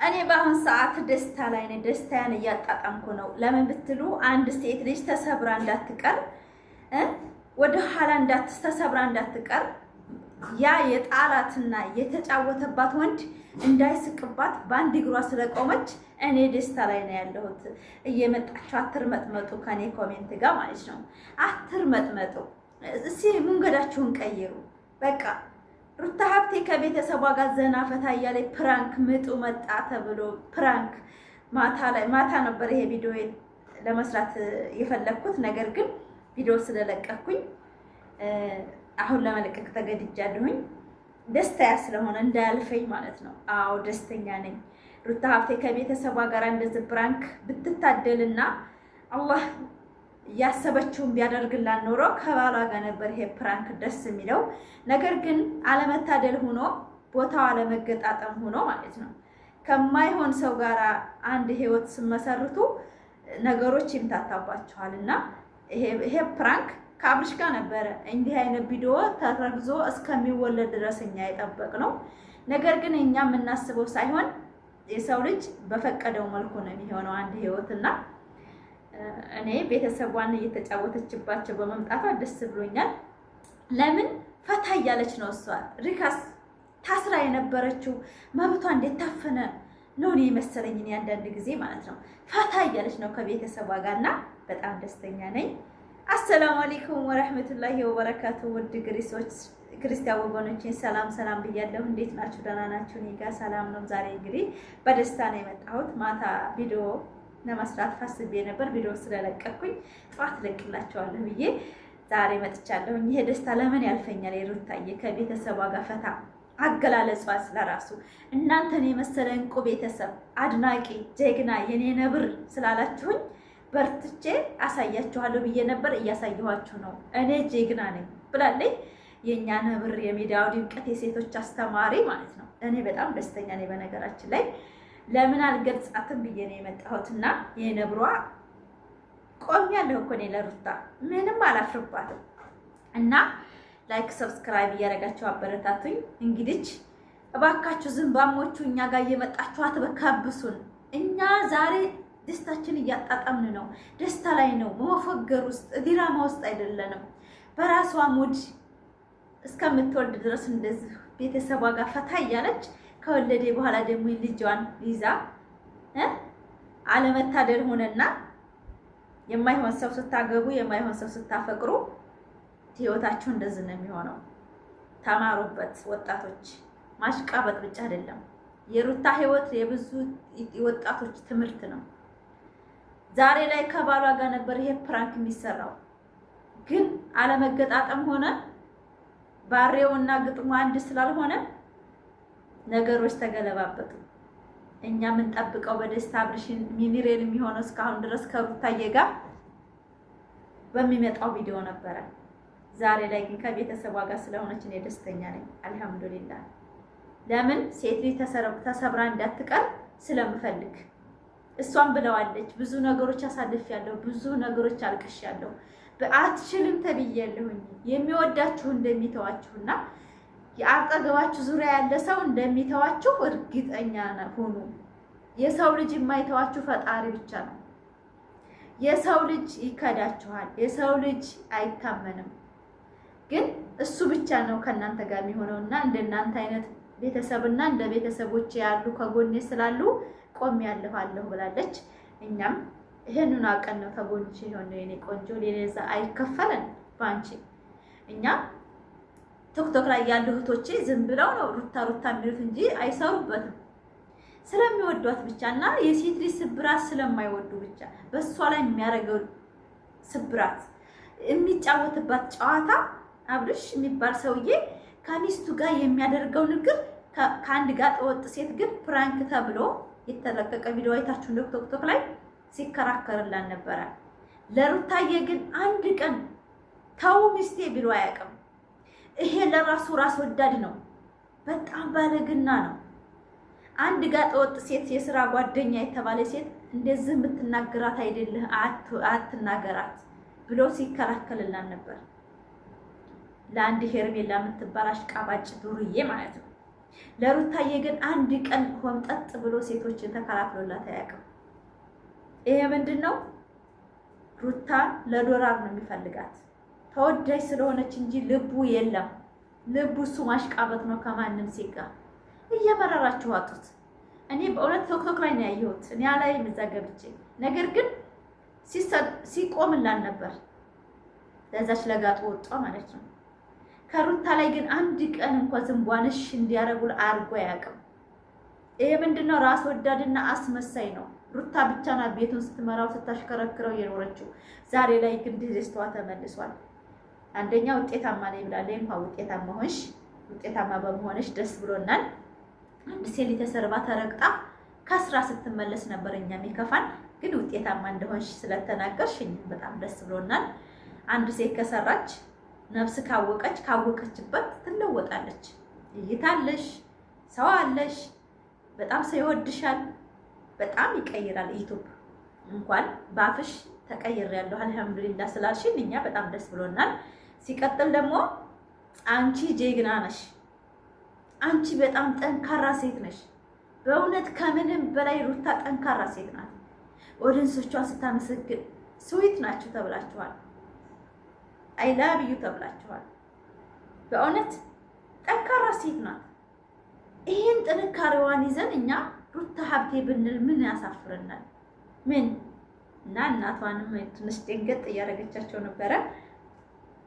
እኔ በአሁን ሰዓት ደስታ ላይ ነኝ። ደስታያን እያጣጣምኩ ነው። ለምን ብትሉ አንድ ሴት ልጅ ተሰብራ እንዳትቀር ወደ ኋላ ተሰብራ እንዳትቀር ያ የጣላትና የተጫወተባት ወንድ እንዳይስቅባት በአንድ እግሯ ስለቆመች እኔ ደስታ ላይ ነው ያለሁት። እየመጣችሁ አትርመጥመጡ ከኔ ኮሜንት ጋር ማለት ነው። አትርመጥመጡ። እስኪ መንገዳችሁን ቀይሩ። በቃ ሩታ ሀብቴ ከቤተሰቧ ጋር ዘና ፈታ እያለ ፕራንክ ምጡ መጣ ተብሎ ፕራንክ ማታ ነበር ይሄ ቪዲዮ ለመስራት የፈለኩት። ነገር ግን ቪዲዮ ስለለቀኩኝ አሁን ለመለቀቅ ተገድጃለሁኝ። ደስታያ ስለሆነ እንዳያልፈኝ ማለት ነው። አዎ ደስተኛ ነኝ። ሩታ ሀብቴ ከቤተሰቧ ጋር እንደዚህ ፕራንክ ብትታደልና አላህ ያሰበችውን ቢያደርግላት ኖሮ ከባሏ ጋር ነበር ይሄ ፕራንክ ደስ የሚለው። ነገር ግን አለመታደል ሆኖ ቦታው አለመገጣጠም ሆኖ ማለት ነው። ከማይሆን ሰው ጋር አንድ ህይወት ስመሰርቱ ነገሮች ይምታታባቸዋል እና ይሄ ፕራንክ ከአብርሽ ጋር ነበረ እንዲህ አይነት ቪዲዮ ተረግዞ እስከሚወለድ ድረስ እኛ የጠበቅነው። ነገር ግን እኛ የምናስበው ሳይሆን የሰው ልጅ በፈቀደው መልኩ ነው የሚሆነው አንድ ህይወትና እኔ ቤተሰቧን እየተጫወተችባቸው በመምጣቷ ደስ ብሎኛል። ለምን ፈታ እያለች ነው እሷ ሪካስ ታስራ የነበረችው መብቷ እንዴት ታፈነ ነው እኔ መሰለኝ። እኔ አንዳንድ ጊዜ ማለት ነው ፈታ እያለች ነው ከቤተሰቧ ጋርና በጣም ደስተኛ ነኝ። አሰላሙ አለይኩም ወራህመቱላሂ ወበረካቱ። ውድ ክርስቲያን ወገኖቼ ሰላም ሰላም ብያለሁ። እንዴት ናችሁ? ደህና ናችሁ? እኔ ጋር ሰላም ነው። ዛሬ እንግዲህ በደስታ ነው የመጣሁት። ማታ ቪዲዮ ለመስራት ፈስቤ ነበር። ቪዲዮ ስለለቀኩኝ ጠዋት ለቅላቸዋለሁ ብዬ ዛሬ መጥቻለሁ። ይሄ ደስታ ለምን ያልፈኛል? የሩታዬ ከቤተሰቧ ጋር ፈታ አገላለጿ ስለራሱ እናንተን የመሰለ እንቁ ቤተሰብ አድናቂ ጀግና የኔ ነብር ስላላችሁኝ በርትቼ አሳያችኋለሁ ብዬ ነበር። እያሳየኋችሁ ነው። እኔ ጀግና ነኝ ብላለች የኛ ነብር፣ የሜዳው ድምቀት፣ የሴቶች አስተማሪ ማለት ነው። እኔ በጣም ደስተኛ ነኝ። በነገራችን ላይ ለምን አልገልጻትም ብዬ ነው የመጣሁትና የነብሯ ቆሜያለሁ እኮ እኔ ለሩታ ምንም አላፍርባትም። እና ላይክ ሰብስክራይብ እያደረጋችሁ አበረታቱኝ። እንግዲህ እባካችሁ ዝምባሞቹ እኛ ጋር እየመጣችሁ አትበካብሱን። እኛ ዛሬ ደስታችን እያጣጣምን ነው። ደስታ ላይ ነው። በመፈገር ውስጥ ዲራማ ውስጥ አይደለንም። በራሷ ሙድ እስከምትወልድ ድረስ እንደዚህ ቤተሰቧ ጋር ፈታ እያለች ከወለደ በኋላ ደግሞ ልጇን ይዛ አለመታደል ሆነና የማይሆን ሰው ስታገቡ የማይሆን ሰው ስታፈቅሩ ህይወታችሁ እንደዚህ ነው የሚሆነው። ተማሩበት ወጣቶች። ማሽቃበጥ ብቻ አይደለም። የሩታ ህይወት የብዙ ወጣቶች ትምህርት ነው። ዛሬ ላይ ከባሏ ጋር ነበር ይሄ ፕራንክ የሚሰራው፣ ግን አለመገጣጠም ሆነ። ባሬውና ግጥሙ አንድ ስላልሆነ ነገሮች ተገለባበጡ። እኛ የምንጠብቀው በደስታ አብርሽን ሚኒሬል የሚሆነው እስካሁን ድረስ ከሩታዬ ጋር በሚመጣው ቪዲዮ ነበረ። ዛሬ ላይ ግን ከቤተሰቧ ጋር ስለሆነች እኔ ደስተኛ ነኝ። አልሐምዱሊላህ። ለምን ሴት ልጅ ተሰብራ እንዳትቀር ስለምፈልግ። እሷም ብለዋለች ብዙ ነገሮች አሳልፌያለሁ፣ ብዙ ነገሮች አልቅሻለሁ፣ በአትችልም ተብያለሁኝ። የሚወዳችሁ እንደሚተዋችሁና የአጠገባችሁ ዙሪያ ያለ ሰው እንደሚተዋችሁ እርግጠኛ ሁኑ። የሰው ልጅ የማይተዋችሁ ፈጣሪ ብቻ ነው። የሰው ልጅ ይከዳችኋል። የሰው ልጅ አይታመንም። ግን እሱ ብቻ ነው ከእናንተ ጋር የሚሆነውና እንደናንተ አይነት ቤተሰብና እንደ ቤተሰቦች ያሉ ከጎኔ ስላሉ ቆም ያለፋለሁ ብላለች። እኛም ይሄንን አቀን ነው ተጎንቺ የሆነው የኔ ቆንጆ። ሌላዛ አይከፈለን ባንቺ። እኛ ቲክቶክ ላይ ያሉ እህቶቼ ዝም ብለው ነው ሩታ ሩታ የሚሉት እንጂ አይሰሩበትም። ስለሚወዷት ብቻና የሴት ልጅ ስብራት ስለማይወዱ ብቻ በሷ ላይ የሚያደርገው ስብራት የሚጫወትባት ጨዋታ አብርሽ የሚባል ሰውዬ ከሚስቱ ጋር የሚያደርገው ንግግር ከአንድ ጋር ጠወጥ ሴት ግን ፕራንክ ተብሎ የተለቀቀ ቪዲዮ አይታችሁ ቲክቶክ ላይ ሲከራከርላን ነበረ። ለሩታዬ ግን አንድ ቀን ተው ሚስቴ ብሎ አያውቅም። ይሄ ለራሱ ራስ ወዳድ ነው። በጣም ባለግና ነው። አንድ ጋር ጠወጥ ሴት የስራ ጓደኛ የተባለ ሴት እንደዚህ የምትናገራት አይደለህ አትናገራት ብሎ ሲከራከርላን ነበር። ለአንድ ሄርሜላ የምትባል አሽቃባጭ ዱርዬ ማለት ነው። ለሩታዬ ግን አንድ ቀን ሆምጠጥ ብሎ ሴቶችን ተከላክሎላት አያውቅም። ይሄ ምንድነው? ሩታ ለዶላር ነው የሚፈልጋት ተወዳጅ ስለሆነች እንጂ ልቡ የለም። ልቡ እሱ ማሽቃበጥ ነው ከማንም ሴት ጋር። እየመረራችሁ አጡት። እኔ በእውነት ቶክቶክ ላይ ነው ያየሁት። እኔ ላይ መዛገብቼ ነገር ግን ሲቆምላል ነበር ለዛች ለጋጡ ወጣ ማለት ነው። ከሩታ ላይ ግን አንድ ቀን እንኳን ዝንቧንሽ እንዲያረጉ አርጎ አያውቅም። ይሄ ምንድነው? ራስ ወዳድና አስመሳይ ነው። ሩታ ብቻ ናት ቤቱን ስትመራው ስታሽከረክረው የኖረችው። ዛሬ ላይ ግን ደስታዋ ተመልሷል። አንደኛ ውጤታማ ነኝ ብላለች። እንኳን ውጤታማ ሆንሽ፣ ውጤታማ በመሆንሽ ደስ ብሎናል። አንድ ሴት ተሰርባ ተረግጣ ከስራ ስትመለስ ነበር እኛም ይከፋን። ግን ውጤታማ እንደሆንሽ ስለተናገርሽ በጣም ደስ ብሎናል። አንድ ሴት ከሰራች ነፍስ ካወቀችበት ትለወጣለች። እይታለሽ፣ ሰው አለሽ፣ በጣም ሰው ይወድሻል፣ በጣም ይቀይራል። ዩቲዩብ እንኳን ባፍሽ ተቀይሬያለሁ አልሐምዱሊላህ ስላልሽኝ እኛ በጣም ደስ ብሎናል። ሲቀጥል ደግሞ አንቺ ጀግና ነሽ። አንቺ በጣም ጠንካራ ሴት ነሽ። በእውነት ከምንም በላይ ሩታ ጠንካራ ሴት ናት። ኦዲየንሶቿን ስታመሰግን ስዊት ናችሁ ተብላችኋል። አይ ላቭ ዩ ተብላችኋል። በእውነት ጠንካራ ሴት ናት። ይሄን ጥንካሬዋን ይዘን እኛ ሩታ ሀብቴ ብንል ምን ያሳፍረናል? ምን እና እናቷንም ትንሽ ደንገጥ እያደረገቻቸው ነበረ።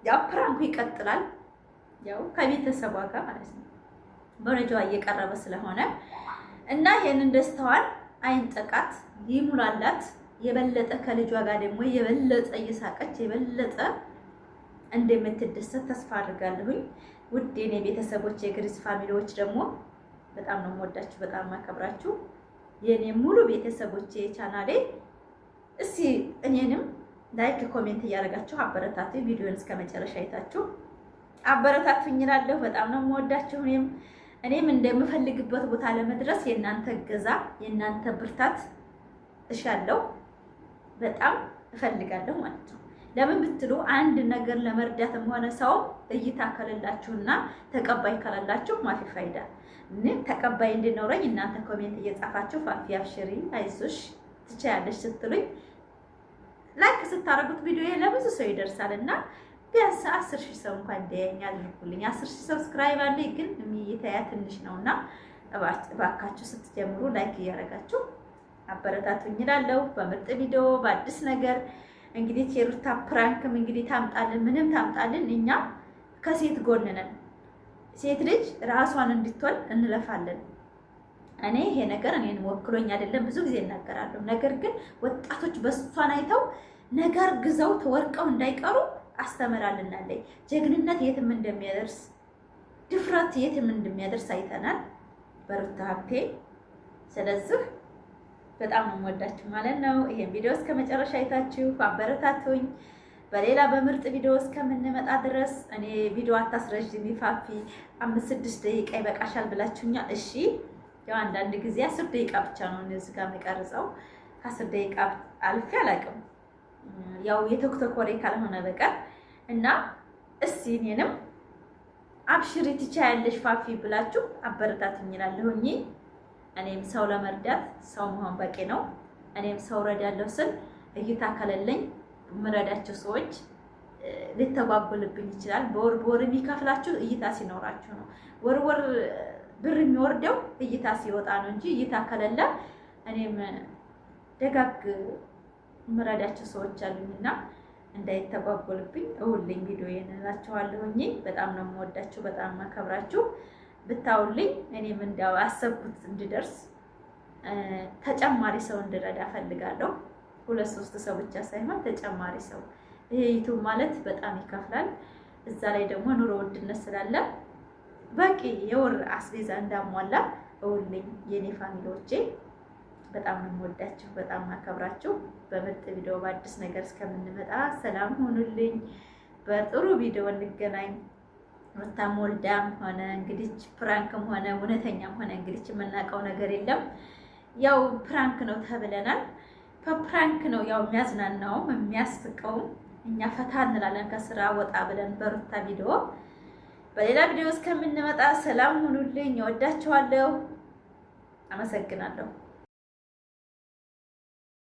ያው ፕራንኩ ይቀጥላል። ያው ከቤተሰቧ ጋር ማለት ነው በረጃዋ እየቀረበ ስለሆነ እና ይሄንን ደስታዋን አይንጠቃት ይሙላላት። የበለጠ ከልጇ ጋር ደግሞ የበለጠ እየሳቀች የበለጠ እንደምትደሰት ተስፋ አድርጋለሁኝ። ውድ የኔ ቤተሰቦች የግሪስ ፋሚሊዎች ደግሞ በጣም ነው የምወዳችሁ፣ በጣም ማከብራችሁ የኔ ሙሉ ቤተሰቦች የቻናሌ። እስኪ እኔንም ላይክ ኮሜንት እያደረጋችሁ አበረታቱ። ቪዲዮን እስከ መጨረሻ አይታችሁ አበረታቱኝ እላለሁ። በጣም ነው የምወዳችሁ። እኔም እንደምፈልግበት ቦታ ለመድረስ የእናንተ እገዛ የእናንተ ብርታት እሻለሁ፣ በጣም እፈልጋለሁ ማለት ነው። ለምን ብትሉ አንድ ነገር ለመርዳትም ሆነ ሰው እይታ ከሌላችሁና ተቀባይ ከሌላችሁ ማፊ ፋይዳ። ተቀባይ እንዲኖረኝ እናንተ ኮሜንት እየጻፋችሁ ፋፊ አብሽሪ አይዞሽ ትቻያለሽ ስትሉኝ ላይክ ስታረጉት ቪዲዮ ለብዙ ሰው ይደርሳልና ቢያንስ 10,000 ሰው እንኳን እንዲያየኝ አድርጉልኝ። 10,000 ሰብስክራይብ አለኝ ግን የሚታያ ትንሽ ነውና እባካችሁ ስትጀምሩ ላይክ እያደረጋችሁ አበረታቱኝ እላለሁ። በምርጥ ቪዲዮ በአዲስ ነገር እንግዲህ የሩታ ፕራንክም እንግዲህ ታምጣልን ምንም ታምጣልን እኛ ከሴት ጎን ነን። ሴት ልጅ ራሷን እንድትሆን እንለፋለን። እኔ ይሄ ነገር እኔን ወክሎኝ አይደለም ብዙ ጊዜ እናገራለሁ። ነገር ግን ወጣቶች በሷን አይተው ነገር ግዘው ተወርቀው እንዳይቀሩ አስተምራልናለች። ጀግንነት የትም እንደሚያደርስ ድፍረት የትም እንደሚያደርስ አይተናል በሩታ ሀብቴ። ስለዚህ በጣም ነው የምወዳችሁ ማለት ነው። ይሄን ቪዲዮ እስከ መጨረሻ አይታችሁ አበረታቱኝ። በሌላ በምርጥ ቪዲዮ እስከምንመጣ ድረስ እኔ ቪዲዮ አታስረጅሚ ፋፊ 5-6 ደቂቃ ይበቃሻል ብላችሁኛል። እሺ ያው አንዳንድ ጊዜ 10 ደቂቃ ብቻ ነው እዚህ ጋር የምቀርጸው። ከ10 ደቂቃ አልፌ አላውቅም ያው የቶክቶክ ወሬ ካልሆነ በቀር እና እስቲ እኔንም አብሽሪ ትቻያለሽ ፋፊ ብላችሁ አበረታቱኝ እላለሁኝ። እኔም ሰው ለመርዳት ሰው መሆን በቂ ነው። እኔም ሰው ረዳለሁ ስል እይታ ከሌለኝ የምረዳቸው ሰዎች ሊተጓጎልብኝ ይችላል። በወር የሚከፍላችሁ እይታ ሲኖራችሁ ነው። ወር ብር የሚወርደው እይታ ሲወጣ ነው እንጂ እይታ ከሌለ እኔም ደጋግ የምረዳቸው ሰዎች አሉኝና እንዳይተጓጎልብኝ እውልኝ ቪዲዮዬን እላችኋለሁኝ። በጣም ነው የምወዳችሁ፣ በጣም ማከብራችሁ። ብታውልኝ እኔም እንዳው አሰብኩት እንድደርስ ተጨማሪ ሰው እንድረዳ ፈልጋለሁ። 2-3 ሰው ብቻ ሳይሆን ተጨማሪ ሰው። ይሄ ዩቲዩብ ማለት በጣም ይከፍላል። እዛ ላይ ደግሞ ኑሮ ውድነት ስላለ በቂ የወር አስቤዛ እንዳሟላ እውልኝ የኔ ፋሚሊዎቼ። በጣም ነው የምወዳችሁ፣ በጣም ማከብራችሁ። በምርጥ ቪዲዮ በአዲስ ነገር እስከምንመጣ ሰላም ሆኑልኝ። በጥሩ ቪዲዮ እንገናኝ። ሩታም ወልዳም ሆነ እንግዲህ ፕራንክም ሆነ እውነተኛም ሆነ እንግዲህ የምናውቀው ነገር የለም። ያው ፕራንክ ነው ተብለናል። ፕራንክ ነው ያው የሚያስቀውም እኛ ፈታ እንላለን ከስራ ወጣ ብለን በሩታ ቪዲዮ። በሌላ ቪዲዮ እስከምንመጣ ሰላም ሁኑልኝ። እወዳችኋለሁ። አመሰግናለሁ።